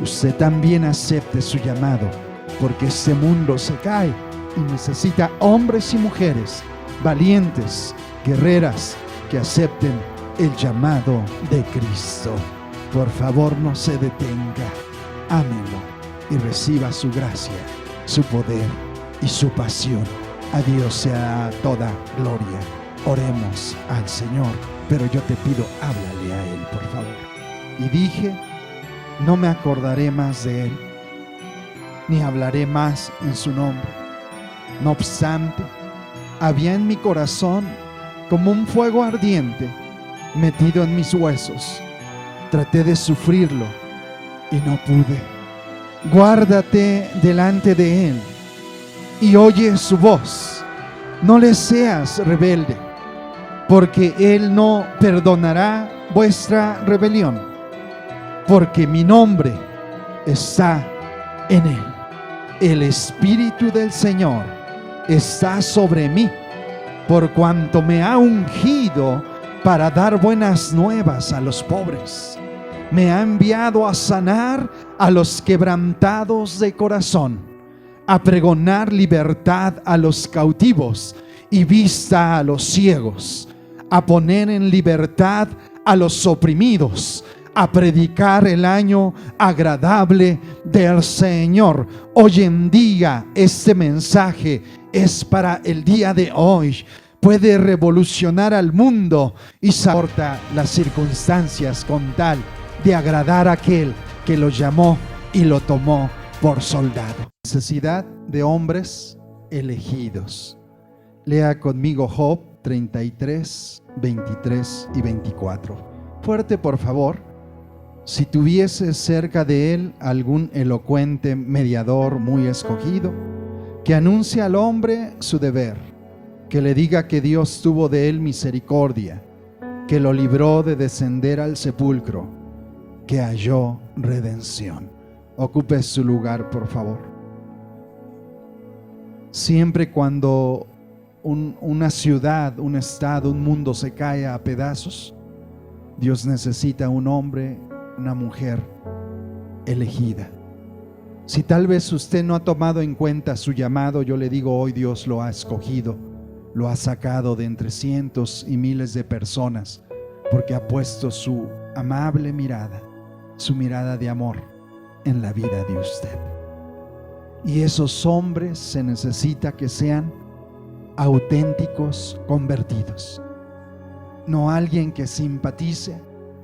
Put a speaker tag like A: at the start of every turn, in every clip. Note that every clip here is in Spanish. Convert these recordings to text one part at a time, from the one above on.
A: usted también acepte su llamado, porque este mundo se cae y necesita hombres y mujeres valientes, guerreras, que acepten el llamado de Cristo. Por favor, no se detenga. Ámelo y reciba su gracia, su poder y su pasión. A Dios sea toda gloria. Oremos al Señor, pero yo te pido, háblale a Él, por favor. Y dije, no me acordaré más de Él, ni hablaré más en su nombre. No obstante, había en mi corazón como un fuego ardiente metido en mis huesos. Traté de sufrirlo y no pude. Guárdate delante de Él y oye su voz. No le seas rebelde, porque Él no perdonará vuestra rebelión, porque mi nombre está en Él. El Espíritu del Señor está sobre mí, por cuanto me ha ungido para dar buenas nuevas a los pobres. Me ha enviado a sanar a los quebrantados de corazón, a pregonar libertad a los cautivos y vista a los ciegos, a poner en libertad a los oprimidos, a predicar el año agradable del Señor. Hoy en día este mensaje es para el día de hoy. Puede revolucionar al mundo y soporta las circunstancias con tal de agradar a aquel que lo llamó y lo tomó por soldado. Necesidad de hombres elegidos. Lea conmigo Job 33, 23 y 24. Fuerte, por favor. Si tuviese cerca de él algún elocuente mediador muy escogido, que anuncie al hombre su deber, que le diga que Dios tuvo de él misericordia, que lo libró de descender al sepulcro, que halló redención. Ocupe su lugar, por favor. Siempre cuando una ciudad, un estado, un mundo se cae a pedazos, Dios necesita un hombre, una mujer elegida. Si tal vez usted no ha tomado en cuenta su llamado, yo le digo hoy Dios lo ha escogido, lo ha sacado de entre cientos y miles de personas, porque ha puesto su amable mirada, su mirada de amor en la vida de usted. Y esos hombres se necesita que sean auténticos convertidos. No alguien que simpatice,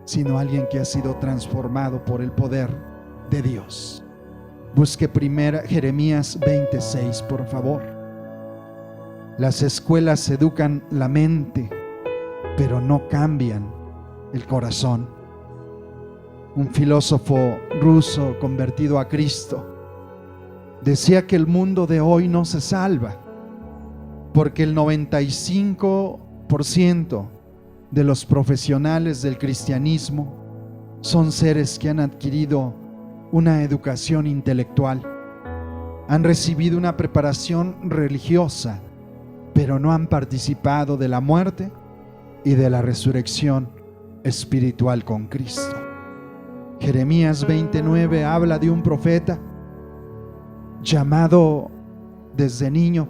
A: sino alguien que ha sido transformado por el poder de Dios. Busque primero Jeremías 26, por favor. Las escuelas educan la mente, pero no cambian el corazón. Un filósofo ruso convertido a Cristo decía que el mundo de hoy no se salva, porque el 95% de los profesionales del cristianismo son seres que han adquirido una educación intelectual, han recibido una preparación religiosa, pero no han participado de la muerte y de la resurrección espiritual con Cristo. Jeremías 29 habla de un profeta llamado desde niño,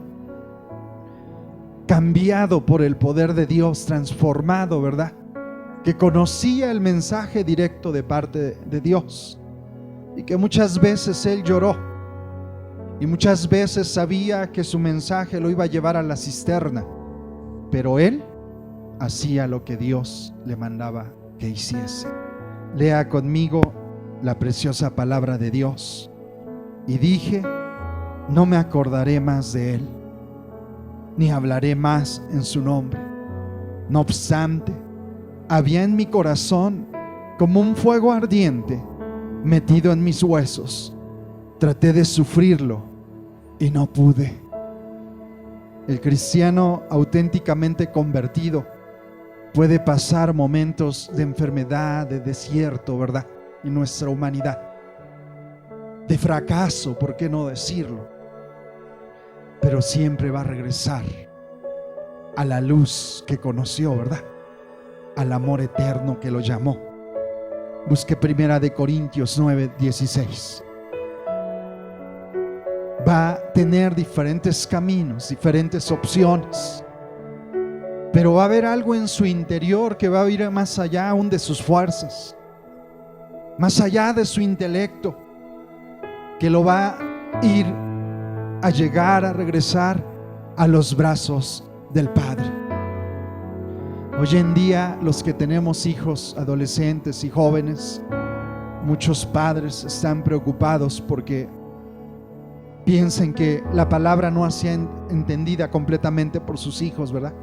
A: cambiado por el poder de Dios, transformado, ¿verdad? Que conocía el mensaje directo de parte de Dios y que muchas veces él lloró y muchas veces sabía que su mensaje lo iba a llevar a la cisterna, pero él hacía lo que Dios le mandaba que hiciese. Lea conmigo la preciosa palabra de Dios. Y dije, no me acordaré más de él, ni hablaré más en su nombre. No obstante, había en mi corazón como un fuego ardiente metido en mis huesos. Traté de sufrirlo y no pude. El cristiano auténticamente convertido puede pasar momentos de enfermedad, de desierto, ¿verdad? En nuestra humanidad, de fracaso, ¿por qué no decirlo? Pero siempre va a regresar a la luz que conoció, ¿verdad? Al amor eterno que lo llamó. Busque 1 Corintios 9:16. Va a tener diferentes caminos, diferentes opciones, pero va a haber algo en su interior que va a ir más allá aún de sus fuerzas, más allá de su intelecto, que lo va a ir a llegar a regresar a los brazos del Padre. Hoy en día, los que tenemos hijos adolescentes y jóvenes, muchos padres están preocupados porque piensan que la palabra no ha sido entendida completamente por sus hijos, ¿verdad?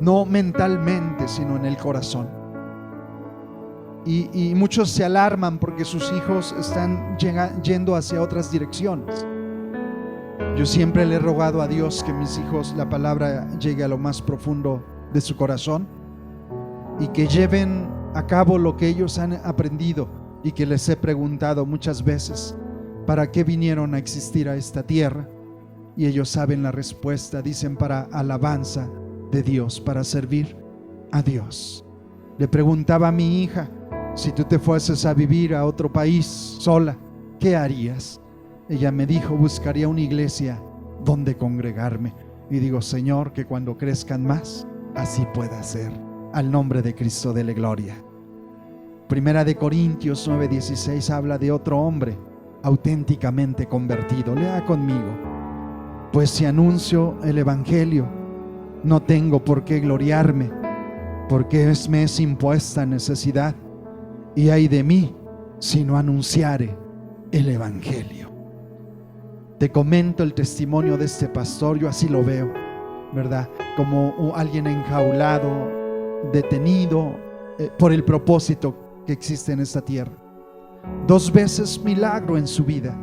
A: No mentalmente, sino en el corazón. Y muchos se alarman porque sus hijos están yendo hacia otras direcciones. Yo siempre le he rogado a Dios que mis hijos, la palabra llegue a lo más profundo de su corazón y que lleven a cabo lo que ellos han aprendido y que les he preguntado muchas veces: ¿para qué vinieron a existir a esta tierra? Y ellos saben la respuesta, dicen: para alabanza de Dios, para servir a Dios. Le preguntaba a mi hija: si tú te fueses a vivir a otro país sola, ¿qué harías? Ella me dijo: buscaría una iglesia donde congregarme. Y digo: Señor, que cuando crezcan más, así pueda ser. Al nombre de Cristo, dele gloria. 1 Corintios 9:16 habla de otro hombre auténticamente convertido. Lea conmigo: pues si anuncio el evangelio, no tengo por qué gloriarme, porque me es impuesta necesidad, y ay de mí si no anunciare el evangelio. Te comento el testimonio de este pastor. Yo así lo veo, ¿verdad? Como alguien enjaulado, detenido por el propósito que existe en esta tierra. 2 veces milagro en su vida.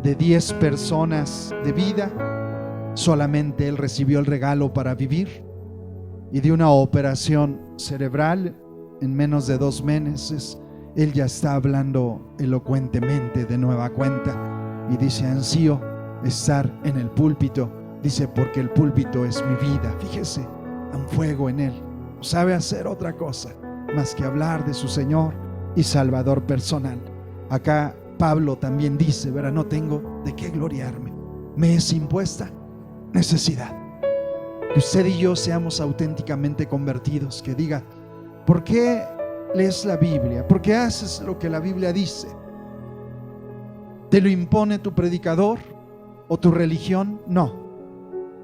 A: De 10 personas de vida, solamente él recibió el regalo para vivir. Y de una operación cerebral, en menos de 2 meses, él ya está hablando elocuentemente de nueva cuenta. Y dice: ansío estar en el púlpito. Dice: porque el púlpito es mi vida. Fíjese, un fuego en él. No sabe hacer otra cosa más que hablar de su Señor y Salvador personal. Acá Pablo también dice, ¿verdad? No tengo de qué gloriarme, me es impuesta necesidad. Que usted y yo seamos auténticamente convertidos. Que diga: ¿por qué lees la Biblia? ¿Por qué haces lo que la Biblia dice? ¿Te lo impone tu predicador o tu religión? No.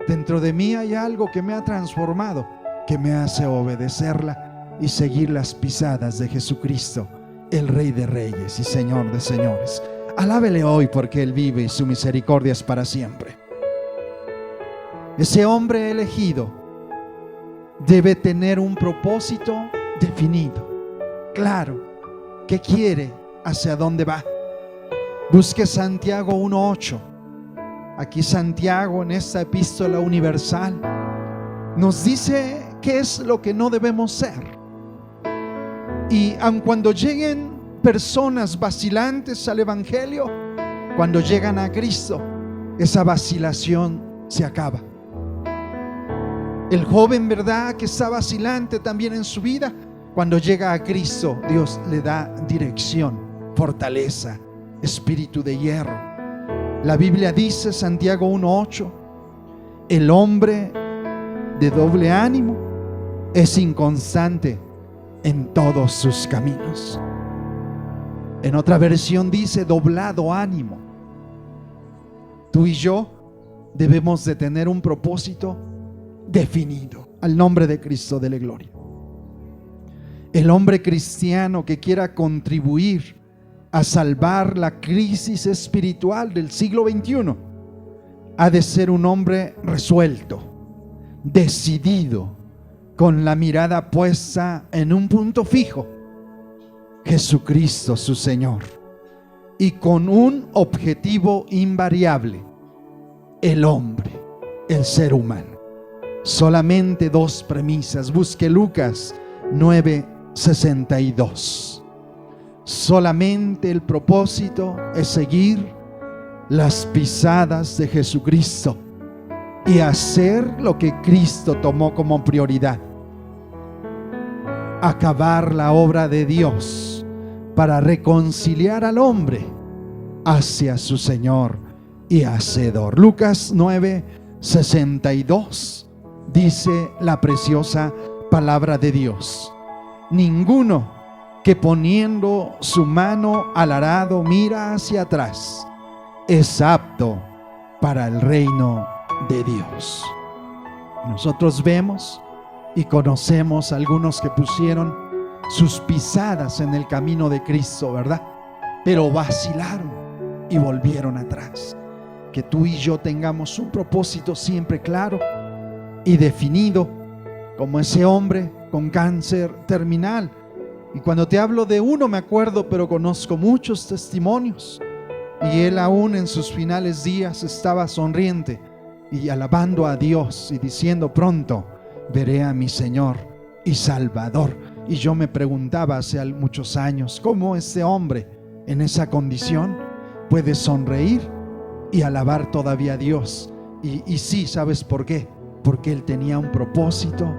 A: Dentro de mí hay algo que me ha transformado, que me hace obedecerla y seguir las pisadas de Jesucristo, el Rey de Reyes y Señor de Señores. Alábele hoy, porque Él vive y su misericordia es para siempre. Ese hombre elegido debe tener un propósito definido, claro, qué quiere, hacia dónde va. Busque Santiago 1:8. Aquí Santiago, en esta epístola universal, nos dice qué es lo que no debemos ser. Y aun cuando lleguen personas vacilantes al evangelio, cuando llegan a Cristo, esa vacilación se acaba. El joven, ¿verdad?, que está vacilante también en su vida, cuando llega a Cristo, Dios le da dirección, fortaleza, espíritu de hierro. La Biblia dice, Santiago 1:8, el hombre de doble ánimo es inconstante en todos sus caminos. En otra versión dice doblado ánimo. Tú y yo debemos de tener un propósito definido. Al nombre de Cristo, dele gloria. El hombre cristiano que quiera contribuir a salvar la crisis espiritual del siglo XXI ha de ser un hombre resuelto, decidido, con la mirada puesta en un punto fijo: Jesucristo su Señor, y con un objetivo invariable: el hombre, el ser humano. Solamente 2 premisas. Busque Lucas 9:62. Solamente el propósito es seguir las pisadas de Jesucristo y hacer lo que Cristo tomó como prioridad: acabar la obra de Dios, para reconciliar al hombre hacia su Señor y Hacedor. Lucas 9:62 dice la preciosa palabra de Dios: ninguno que poniendo su mano al arado mira hacia atrás es apto para el reino de Dios. Nosotros vemos y conocemos a algunos que pusieron sus pisadas en el camino de Cristo, ¿verdad? Pero vacilaron y volvieron atrás. Que tú y yo tengamos un propósito siempre claro y definido, como ese hombre con cáncer terminal. Y cuando te hablo de uno me acuerdo, pero conozco muchos testimonios. Y él aún en sus finales días estaba sonriente y alabando a Dios y diciendo: pronto veré a mi Señor y Salvador. Y yo me preguntaba hace muchos años, ¿cómo este hombre en esa condición puede sonreír y alabar todavía a Dios? Y sí, ¿sabes por qué? Porque él tenía un propósito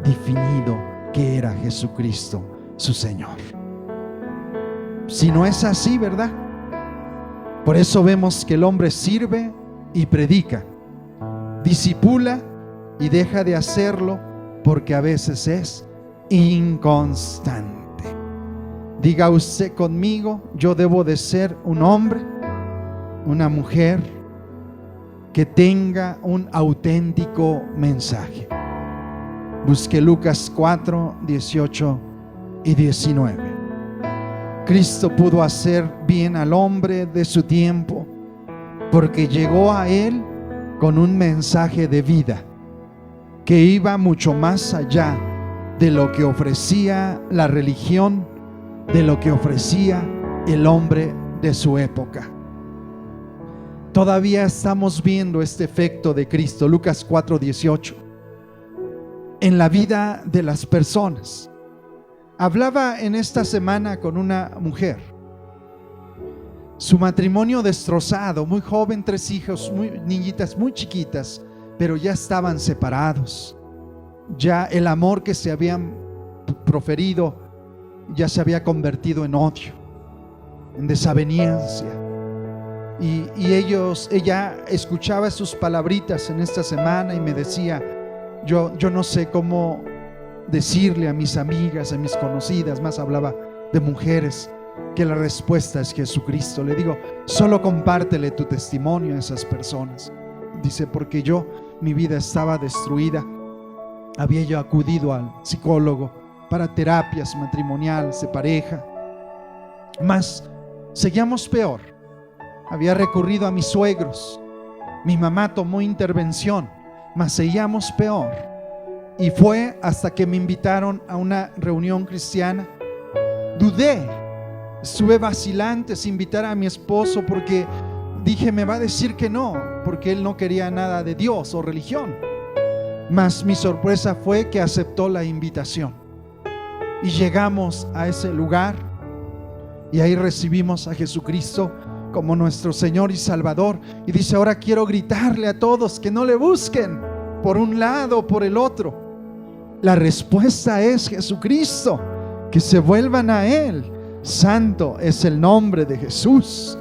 A: definido, que era Jesucristo, su Señor. Si no es así, ¿verdad? Por eso vemos que el hombre sirve y predica, discipula y deja de hacerlo, porque a veces es inconstante. Diga usted conmigo: yo debo de ser un hombre, una mujer que tenga un auténtico mensaje. Busque Lucas 4:18 y 19. Cristo pudo hacer bien al hombre de su tiempo porque llegó a él con un mensaje de vida que iba mucho más allá de lo que ofrecía la religión, de lo que ofrecía el hombre de su época. Todavía estamos viendo este efecto de Cristo, Lucas 4:18, en la vida de las personas. Hablaba en esta semana con una mujer, su matrimonio destrozado, muy joven, 3 hijos, niñitas muy chiquitas, pero ya estaban separados. Ya el amor que se habían proferido ya se había convertido en odio, en desaveniencia. Y ella escuchaba sus palabritas en esta semana y me decía: yo no sé cómo decirle a mis amigas, a mis conocidas, más hablaba de mujeres, que la respuesta es Jesucristo. Le digo: solo compártele tu testimonio a esas personas. Dice: porque mi vida estaba destruida. Había yo acudido al psicólogo para terapias matrimoniales de pareja, mas seguíamos peor. Había recurrido a mis suegros, mi mamá tomó intervención, mas seguíamos peor. Y fue hasta que me invitaron a una reunión cristiana. Dudé, estuve vacilante si invitar a mi esposo, porque dije: me va a decir que no, porque él no quería nada de Dios o religión. Mas mi sorpresa fue que aceptó la invitación. Y llegamos a ese lugar y ahí recibimos a Jesucristo como nuestro Señor y Salvador. Y dice: ahora quiero gritarle a todos que no le busquen por un lado o por el otro. La respuesta es Jesucristo, que se vuelvan a Él. Santo es el nombre de Jesús,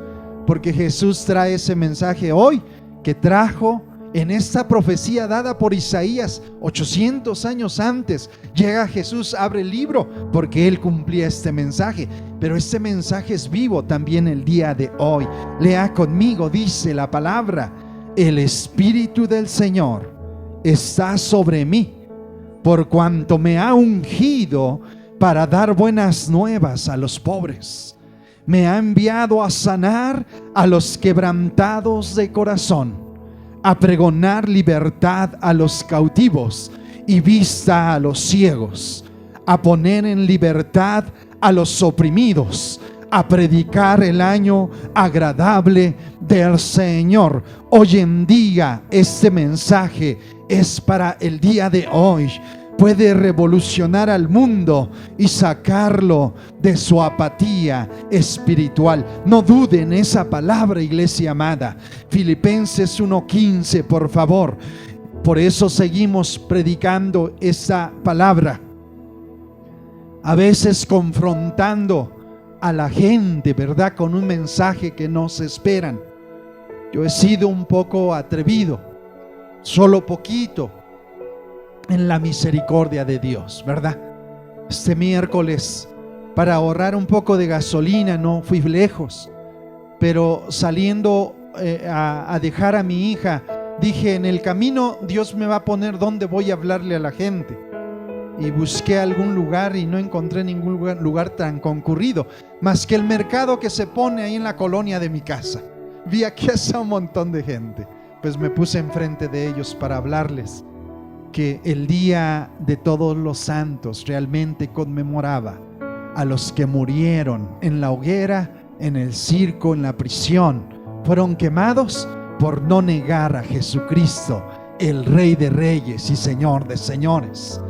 A: porque Jesús trae ese mensaje hoy que trajo en esta profecía dada por Isaías 800 años antes. Llega Jesús, abre el libro, porque Él cumplía este mensaje. Pero este mensaje es vivo también el día de hoy. Lea conmigo, dice la palabra: el Espíritu del Señor está sobre mí, por cuanto me ha ungido para dar buenas nuevas a los pobres. Me ha enviado a sanar a los quebrantados de corazón, a pregonar libertad a los cautivos y vista a los ciegos, a poner en libertad a los oprimidos, a predicar el año agradable del Señor. Hoy en día este mensaje es para el día de hoy. Puede revolucionar al mundo y sacarlo de su apatía espiritual. No duden esa palabra, iglesia amada. Filipenses 1:15, por favor. Por eso seguimos predicando esa palabra, a veces confrontando a la gente, ¿verdad? Con un mensaje que no se esperan. Yo he sido un poco atrevido, solo poquito, en la misericordia de Dios, ¿verdad? Este miércoles, para ahorrar un poco de gasolina, no fui lejos, pero saliendo a dejar a mi hija, dije, en el camino Dios me va a poner donde voy a hablarle a la gente. Y busqué algún lugar y no encontré ningún lugar tan concurrido, más que el mercado que se pone ahí en la colonia de mi casa. Vi aquí a un montón de gente, pues me puse enfrente de ellos para hablarles que el día de todos los santos realmente conmemoraba a los que murieron en la hoguera, en el circo, en la prisión, fueron quemados por no negar a Jesucristo, el Rey de Reyes y Señor de Señores.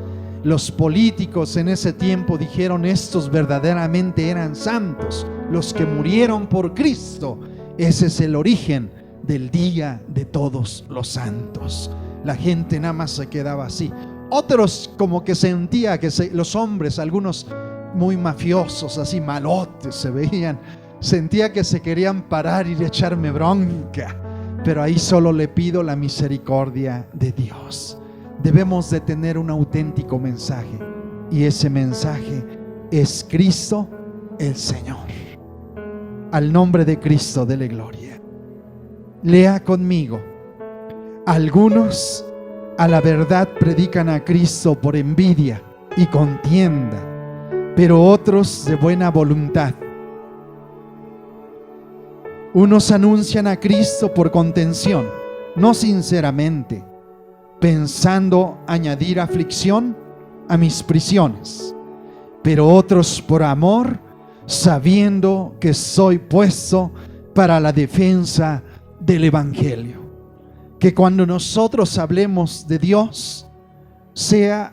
A: Los políticos en ese tiempo dijeron: estos verdaderamente eran santos, los que murieron por Cristo. Ese es el origen del Día de Todos los Santos. La gente nada más se quedaba así. Otros como que sentía que los hombres, algunos muy mafiosos, así malotes se veían, sentía que se querían parar y echarme bronca. Pero ahí solo le pido la misericordia de Dios. Debemos de tener un auténtico mensaje, y ese mensaje es Cristo el Señor. Al nombre de Cristo, dele gloria. Lea conmigo: algunos a la verdad predican a Cristo por envidia y contienda, pero otros de buena voluntad. Unos anuncian a Cristo por contención, no sinceramente, pensando añadir aflicción a mis prisiones, pero otros por amor, sabiendo que soy puesto para la defensa del Evangelio. Que cuando nosotros hablemos de Dios, sea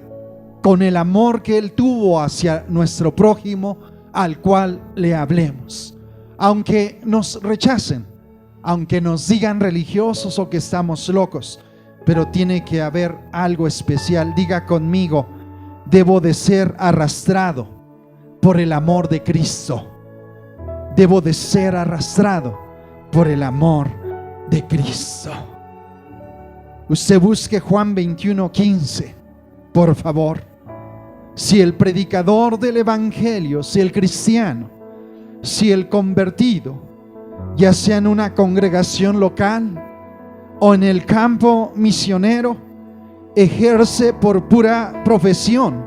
A: con el amor que Él tuvo hacia nuestro prójimo al cual le hablemos. Aunque nos rechacen, aunque nos digan religiosos o que estamos locos, pero tiene que haber algo especial. Diga conmigo: debo de ser arrastrado por el amor de Cristo. Debo de ser arrastrado por el amor de Cristo. Usted busque Juan 21:15, por favor. Si el predicador del evangelio, si el cristiano, si el convertido, ya sea en una congregación local o en el campo misionero, ejerce por pura profesión,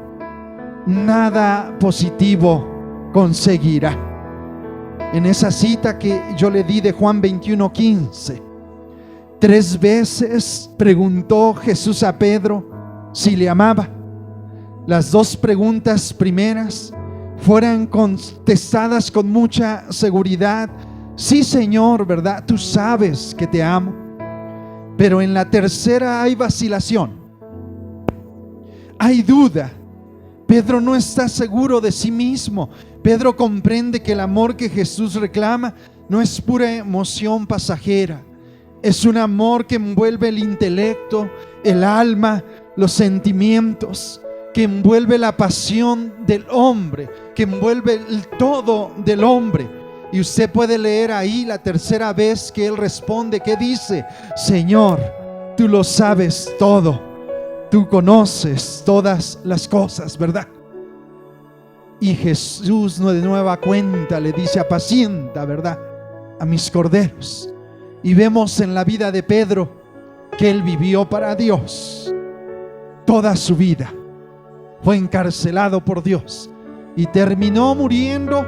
A: nada positivo conseguirá. En esa cita que yo le di de Juan 21:15, 3 veces preguntó Jesús a Pedro si le amaba. Las 2 preguntas primeras fueron contestadas con mucha seguridad: sí, Señor, ¿verdad? Tú sabes que te amo. Pero en la tercera hay vacilación, hay duda. Pedro no está seguro de sí mismo. Pedro comprende que el amor que Jesús reclama no es pura emoción pasajera. Es un amor que envuelve el intelecto, el alma, los sentimientos, que envuelve la pasión del hombre, que envuelve el todo del hombre. Y usted puede leer ahí la tercera vez que él responde, ¿qué dice? Señor, tú lo sabes todo, tú conoces todas las cosas, ¿verdad? Y Jesús de nueva cuenta le dice: apacienta, ¿verdad?, a mis corderos. Y vemos en la vida de Pedro que él vivió para Dios toda su vida. Fue encarcelado por Dios y terminó muriendo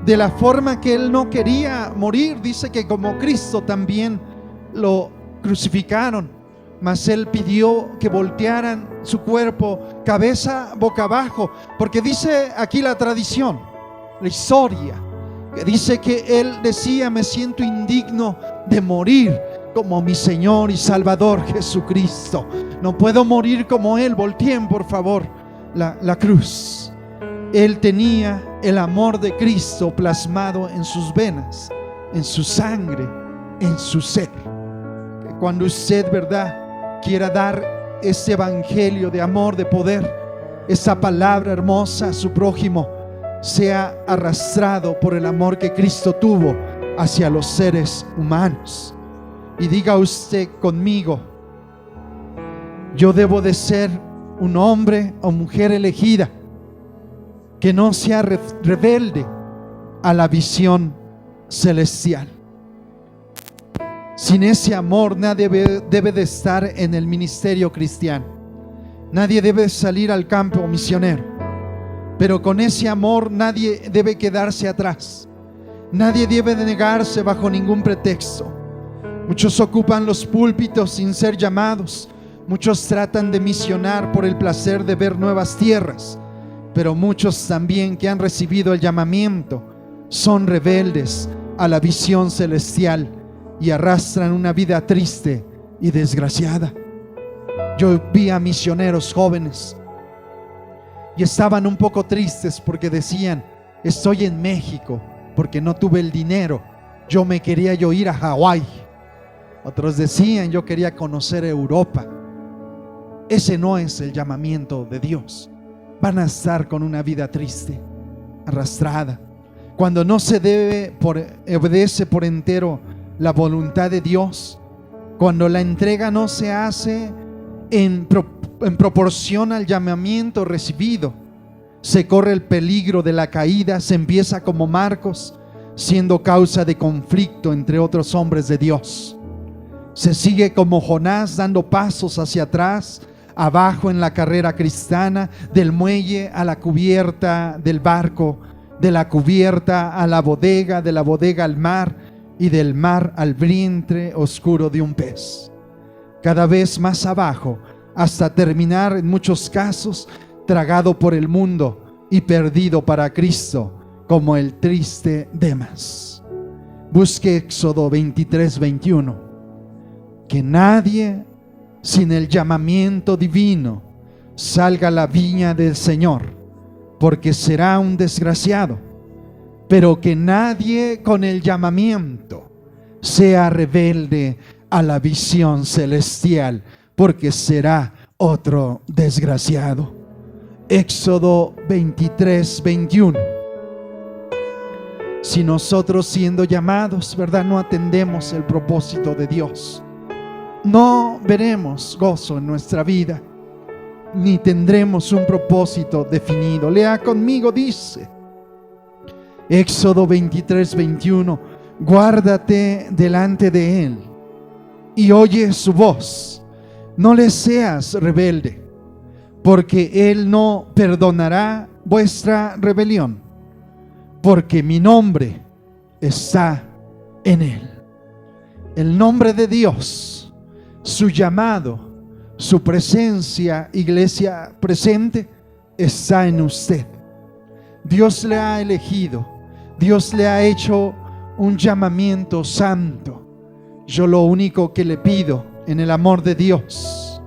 A: de la forma que él no quería morir. Dice que como Cristo también lo crucificaron, mas él pidió que voltearan su cuerpo cabeza boca abajo, porque dice aquí la tradición, la historia, que dice que él decía: me siento indigno de morir como mi Señor y Salvador Jesucristo. No puedo morir como Él. Volteen por favor la cruz. Él tenía el amor de Cristo plasmado en sus venas, en su sangre, en su ser. Que cuando usted, ¿verdad?, quiera dar ese evangelio de amor, de poder, esa palabra hermosa a su prójimo, sea arrastrado por el amor que Cristo tuvo hacia los seres humanos. Y diga usted conmigo: yo debo de ser un hombre o mujer elegida que no sea rebelde a la visión celestial. Sin ese amor nadie debe de estar en el ministerio cristiano. Nadie debe salir al campo misionero. Pero con ese amor nadie debe quedarse atrás. Nadie debe de negarse bajo ningún pretexto. Muchos ocupan los púlpitos sin ser llamados. Muchos tratan de misionar por el placer de ver nuevas tierras. Pero muchos también que han recibido el llamamiento son rebeldes a la visión celestial y arrastran una vida triste y desgraciada. Yo vi a misioneros jóvenes y estaban un poco tristes porque decían: estoy en México porque no tuve el dinero, yo me quería ir a Hawái. Otros decían: yo quería conocer Europa. Ese no es el llamamiento de Dios. Van a estar con una vida triste, arrastrada, cuando no se obedece por entero la voluntad de Dios, cuando la entrega no se hace en proporción al llamamiento recibido. Se corre el peligro de la caída. Se empieza como Marcos, siendo causa de conflicto entre otros hombres de Dios. Se sigue como Jonás, dando pasos hacia atrás, abajo en la carrera cristiana, del muelle a la cubierta del barco, de la cubierta a la bodega, de la bodega al mar y del mar al vientre oscuro de un pez. Cada vez más abajo, hasta terminar en muchos casos tragado por el mundo y perdido para Cristo, como el triste Demas. Busque Éxodo 23:21. Que nadie sin el llamamiento divino salga a la viña del Señor, porque será un desgraciado. Pero que nadie con el llamamiento sea rebelde a la visión celestial, porque será otro desgraciado. Éxodo 23:21. Si nosotros, siendo llamados, ¿verdad?, no atendemos el propósito de Dios, no veremos gozo en nuestra vida, ni tendremos un propósito definido. Lea conmigo, dice Éxodo 23:21: guárdate delante de Él y oye su voz. No le seas rebelde, porque Él no perdonará vuestra rebelión, porque mi nombre está en Él. El nombre de Dios, su llamado, su presencia, iglesia presente, está en usted. Dios le ha elegido. Dios le ha hecho un llamamiento santo. Yo lo único que le pido en el amor de Dios,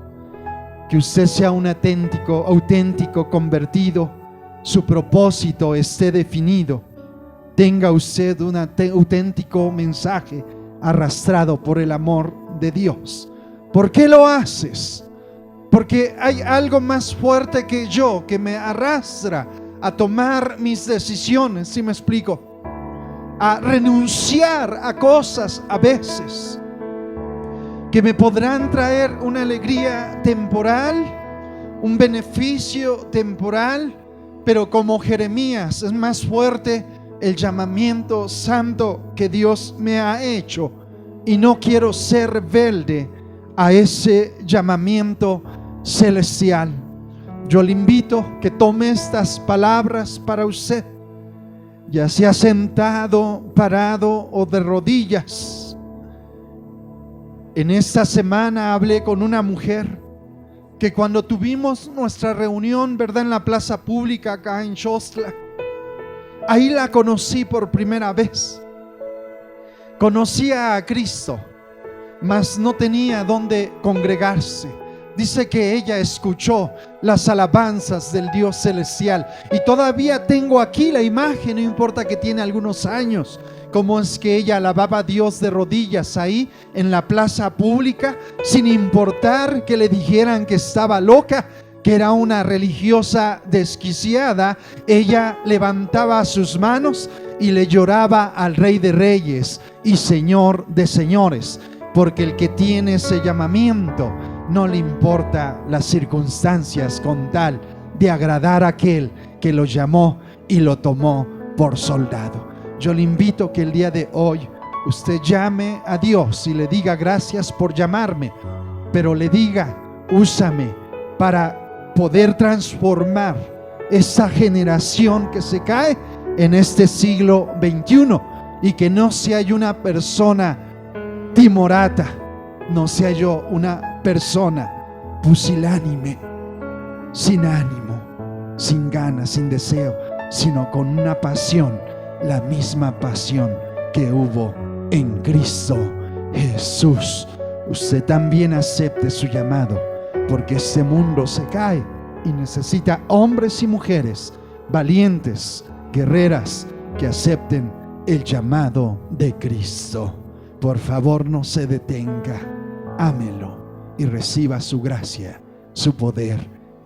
A: que usted sea un auténtico convertido, su propósito esté definido, tenga usted un auténtico mensaje arrastrado por el amor de Dios. ¿Por qué lo haces? Porque hay algo más fuerte que yo que me arrastra a tomar mis decisiones, ¿sí me explico? A renunciar a cosas a veces que me podrán traer una alegría temporal, un beneficio temporal, pero como Jeremías es más fuerte el llamamiento santo que Dios me ha hecho, y no quiero ser rebelde a ese llamamiento celestial. Yo le invito que tome estas palabras para usted, ya sea sentado, parado o de rodillas. En esta semana hablé con una mujer que cuando tuvimos nuestra reunión, ¿verdad?, en la plaza pública acá en Xostla, ahí la conocí por primera vez. Conocía a Cristo, mas no tenía dónde congregarse. Dice que ella escuchó las alabanzas del Dios celestial, y todavía tengo aquí la imagen, no importa que tiene algunos años, cómo es que ella alababa a Dios de rodillas ahí en la plaza pública, sin importar que le dijeran que estaba loca, que era una religiosa desquiciada, ella levantaba sus manos y le lloraba al Rey de Reyes y Señor de Señores, porque el que tiene ese llamamiento no le importa las circunstancias con tal de agradar a aquel que lo llamó y lo tomó por soldado. Yo le invito que el día de hoy usted llame a Dios y le diga: gracias por llamarme, pero le diga: úsame para poder transformar esa generación que se cae en este siglo XXI, y que no sea yo una persona timorata, no sea yo una persona pusilánime, sin ánimo, sin ganas, sin deseo, sino con una pasión, la misma pasión que hubo en Cristo Jesús. Usted también acepte su llamado, porque este mundo se cae y necesita hombres y mujeres valientes, guerreras, que acepten el llamado de Cristo. Por favor, no se detenga, ámelo y reciba su gracia, su poder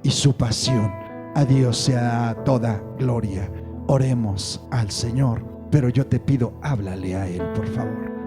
A: y su pasión. A Dios sea toda gloria. Oremos al Señor, pero yo te pido, háblale a Él, por favor.